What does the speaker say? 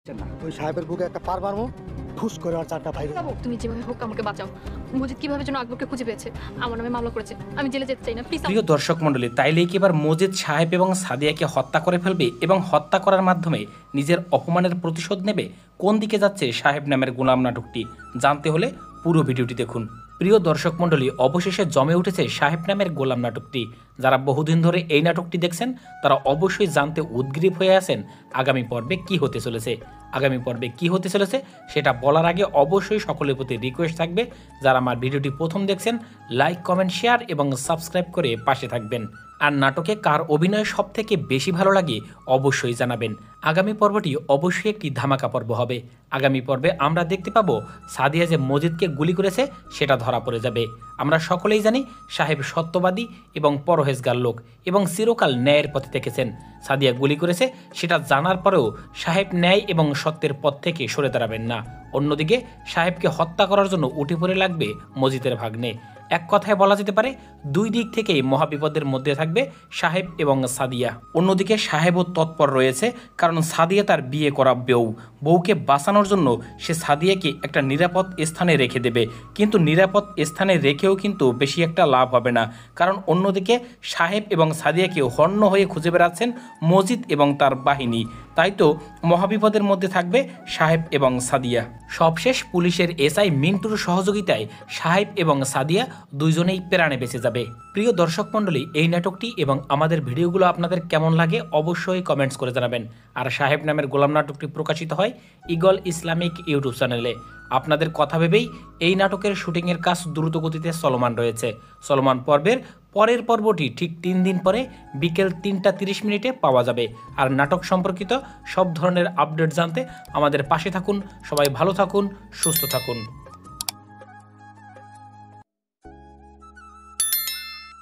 না ওই সাহেবের বুকে একটা পার মারমু ফুস করে আর চারটা বাইরে তুমি যেভাবে হোক আমাকে বাঁচাও। মজিদ কিভাবে যেন আকবরকে খুঁজে পেয়েছে, আমার নামে মামলা করেছে। আমি জেলে যেতে চাই না, প্লিজ। প্রিয় দর্শক মণ্ডলী, তাইলেই কি এবার মজিদ সাহেব এবং সাদিয়াকে হত্যা করে ফেলবে এবং হত্যা করার মাধ্যমে নিজের অপমানের প্রতিশোধ নেবে? কোন দিকে যাচ্ছে সাহেব নামের গোলাম নাটকটি? জানতে হলে পুরো ভিডিওটি দেখুন। প্রিয় দর্শক মণ্ডলী, অবশেষে জমে উঠেছে সাহেব নামের গোলাম নাটকটি। যারা বহুদিন ধরে এই নাটকটি দেখছেন তারা অবশ্যই জানতে উদগ্রীব হয়ে আছেন আগামী পর্বে কি হতে চলেছে। আগামী পর্বে কি হতে চলেছে সেটা বলার আগে অবশ্যই সকলের প্রতি রিকোয়েস্ট থাকবে, যারা আমার ভিডিওটি প্রথম দেখছেন লাইক, কমেন্ট, শেয়ার এবং সাবস্ক্রাইব করে পাশে থাকবেন। আর নাটকে কার অভিনয় সব থেকে বেশি ভালো লাগে অবশ্যই জানাবেন। আগামী পর্বটি অবশ্যই একটি ধামাকা পর্ব হবে। আগামী পর্বে আমরা দেখতে পাবো সাদিয়া যে মজিদকে গুলি করেছে সেটা ধরা পড়ে যাবে। আমরা সকলেই জানি সাহেব সত্যবাদী এবং পরহেজগার লোক এবং চিরকাল ন্যায়ের পথে থেকেছেন। সাদিয়া গুলি করেছে সেটা জানার পরেও সাহেব ন্যায় এবং সত্যের পথ থেকে সরে দাঁড়াবেন না। অন্যদিকে সাহেবকে হত্যা করার জন্য উঠে পড়ে লাগবে মজিদের ভাগ্নে। এক কথায় বলা যেতে পারে দুই দিক থেকেই মহাবিপদের মধ্যে থাকবে সাহেব এবং সাদিয়া। অন্যদিকে সাহেবও তৎপর রয়েছে, কারণ সাদিয়া তার বিয়ে করা বউকে বাঁচানোর জন্য সে সাদিয়াকে একটা নিরাপদ স্থানে রেখে দেবে। কিন্তু নিরাপদ স্থানে রেখেও কিন্তু বেশি একটা লাভ হবে না, কারণ অন্যদিকে সাহেব এবং সাদিয়াকে হন্য হয়ে খুঁজে বেড়াচ্ছেন মজিদ এবং তার বাহিনী। তাই তো মহাবিপদের মধ্যে থাকবে সাহেব এবং সাদিয়া। সবশেষ পুলিশের এসআই মিন্টুর সহযোগিতায় সাহেব এবং সাদিয়া দুইজনেই প্রাণে বেঁচে যাবে। প্রিয় দর্শক মণ্ডলী, এই নাটকটি এবং আমাদের ভিডিওগুলো আপনাদের কেমন লাগে অবশ্যই কমেন্টস করে জানাবেন। আর সাহেব নামের গোলাম নাটকটি প্রকাশিত হয় ঈগল ইসলামিক ইউটিউব চ্যানেলে। আপনাদের কথা ভেবেই এই নাটকের শুটিংয়ের কাজ দ্রুত গতিতে চলমান রয়েছে। চলমান পর্বের পরের পর্বটি ঠিক 3 দিন পরে বিকেল 3টা 30 মিনিটে পাওয়া যাবে। আর নাটক সম্পর্কিত সব ধরনের আপডেট জানতে আমাদের পাশে থাকুন। সবাই ভালো থাকুন, সুস্থ থাকুন।